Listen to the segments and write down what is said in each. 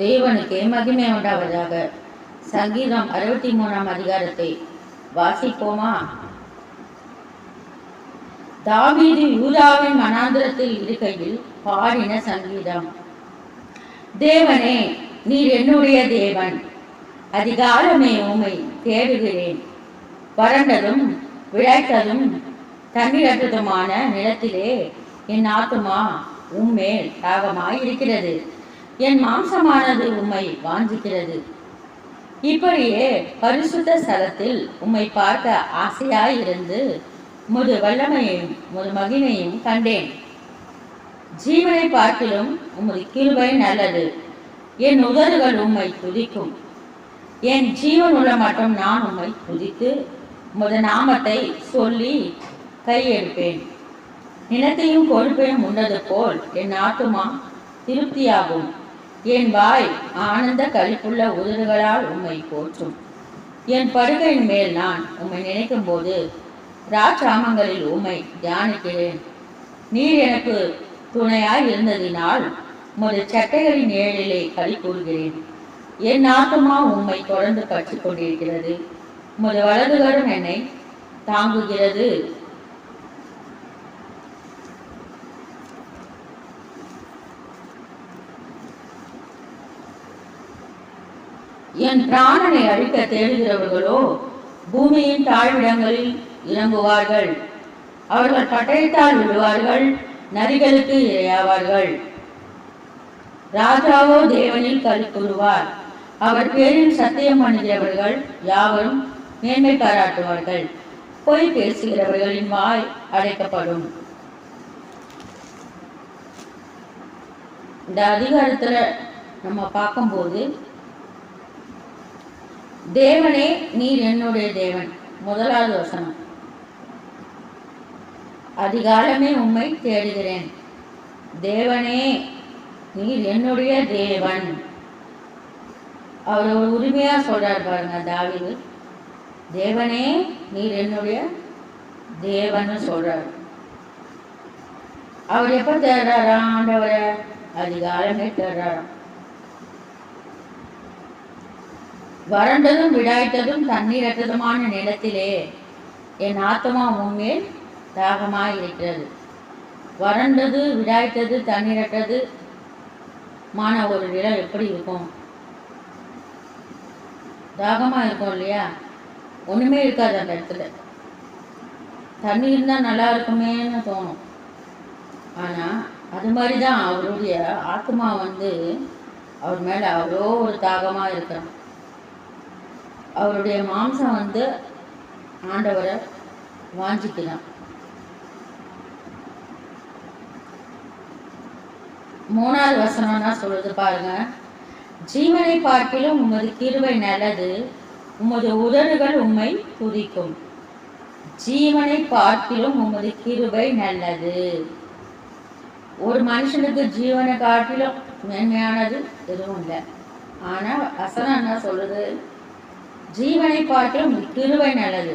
தேவனுக்கே மகிமை உண்டாவதாக. சங்கீதம் 63ஆம் அதிகாரத்தை வாசிப்போமா? தாவீது யூதாவின் வனாந்திரத்தில் இருக்கையில் பாடின சங்கீதம். தேவனே, நீர் என்னுடைய தேவன். அதிகாலமே உம்மை தேடுகிறேன். வறண்டதும் விளைத்ததும் தண்ணீரற்றதுமான நிலத்திலே என் ஆத்துமா உம்மேல் தாகமாய் இருக்கிறது. என் மாம்சமானது உம்மை வாஞ்சிக்கிறது. இப்படியே பரிசுத்த ஸ்தலத்தில் உம்மை பார்க்க ஆசையாயிருந்து உமது வல்லமையையும் உமது மகிமையும் கண்டேன். ஜீவனை பார்க்கிலும் உமது கிருபை நல்லது. என் உதடுகள் உம்மை துதிக்கும். என் ஜீவன் உள்ள மட்டும் நான் உம்மை துதித்து உமது நாமத்தை சொல்லி கையெடுப்பேன். நிலத்தையும் கொழுப்பையும் உண்டது போல் என் ஆத்துமா திருப்தியாகும். என் வாய் ஆனந்த களிப்புள்ள உதடுகளால் உம்மை போற்றும். என் படுகையின் மேல் நான் உம்மை நினைக்கும் போது ராஜாமங்களில் உம்மை தியானிக்கிறேன். நீர் எனக்கு துணையாய் இருந்ததினால் உமது சட்டைகளின் நிழலிலே களி கூறுகிறேன். என் ஆத்துமா உம்மை தொடர்ந்து பற்றி கொண்டிருக்கிறது. உமது வலதுகரம் என்னை தாங்குகிறது. என் பிராணனை அழிக்க தேடுகிறவர்களோ பூமியின் தாழ்விடங்களில் இறங்குவார்கள். அவர்கள் பட்டயத்தால் விழுவார்கள், நரிகளுக்கு இரையாவார்கள். ராஜாவோ தேவனில் களி கூறுவார். அவர் பேரில் சத்தியம் பண்ணுகிறவர்கள் யாவரும் மேன்மை பாராட்டுவார்கள். பொய் பேசுகிறவர்களின் வாய் அடைக்கப்படும். இந்த அதிகாரத்துல நம்ம பார்க்கும்போது, தேவனே நீர் என்னுடைய தேவன். முதலாவது வசனம், அதிகாலமே உம்மை தேடுகிறேன். தேவனே நீர் என்னுடைய தேவன். அவர் ஒரு உரிமையா சொல்றார் பாருங்க தாவீது. தேவனே நீர் என்னுடைய தேவன் சொல்றார். அவர் எப்ப தேடுறாரா ஆண்டவரை? அதிகாலமே தேடுறாராம். வறண்டதும் விடாய்த்ததும் தண்ணீரற்றதுமான நிலத்திலே என் ஆத்மா உண்மையில் தாகமாய் இருக்கிறது. வறண்டது விடாய்த்தது தண்ணீரற்றது மான ஒரு நிலம் எப்படி இருக்கும்? தாகமா இருக்கும் இல்லையா? ஒண்ணுமே இருக்காது அந்த இடத்துல. தண்ணி இருந்தா நல்லா இருக்குமேன்னு தோணும். ஆனா அது மாதிரிதான் அவருடைய ஆத்மா அவர் மேல அவ்வளோ ஒரு தாகமா இருக்கிறான். அவருடைய மாம்சம் ஆண்டவரை வாஞ்சிக்கலாம். 3வது வசனம்னா சொல்லுது பாருங்க, ஜீவனை பார்க்கிலும் உமது கிருபை நல்லது. உமது உதடுகள் உம்மை துதிக்கும். ஜீவனை பார்க்கிலும் உமது கிருபை நல்லது. ஒரு மனுஷனுக்கு ஜீவனை காட்டிலும் மேன்மையானது எதுவும் இல்லை. ஆனா வசனம் என்ன சொல்லுது? ஜீவனை பார்க்கிலும் கிருபை நல்லது.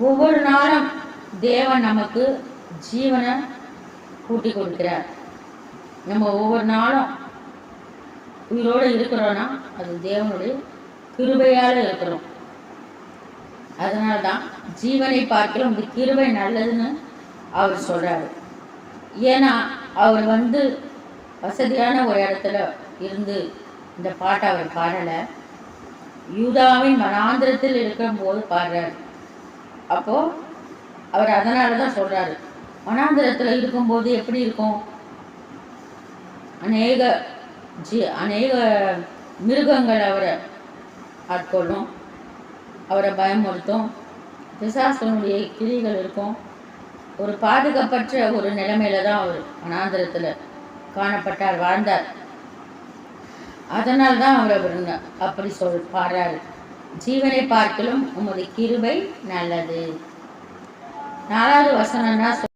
ஒவ்வொரு நாளும் தேவன் நமக்கு ஜீவனை கூட்டி கொடுக்கிறார். நம்ம ஒவ்வொரு நாளும் உயிரோடு இருக்கிறோன்னா அது தேவனுடைய கிருபையால இருக்கிறோம். அதனால்தான் ஜீவனை பார்க்கிலும் கிருபை நல்லதுன்னு அவர் சொல்றாரு. ஏன்னா அவர் வசதியான ஒரு இடத்துல இருந்து இந்த பாட்டை அவர் பாடலை. யூதாவின் வனாந்திரத்தில் இருக்கும் போது பாடுறாரு. அப்போ அவர் அதனாலதான் சொல்றாரு, வனாந்திரத்துல இருக்கும்போது எப்படி இருக்கும்? அநேக மிருகங்கள் அவரை ஆட்கொள்ளும், அவரை பயமுறுத்தும், பிசாசனுடைய கிளிகள் இருக்கும். ஒரு பாதுகாப்பற்ற ஒரு நிலைமையில தான் அவர் வனாந்திரத்துல காணப்பட்டார், வாழ்ந்தார். அதனால்தான் அவர் அப்படி பாடுறாரு. ஜீவனை பார்க்கிலும் உமது கிருபை நல்லது. 4வது வசனம்னா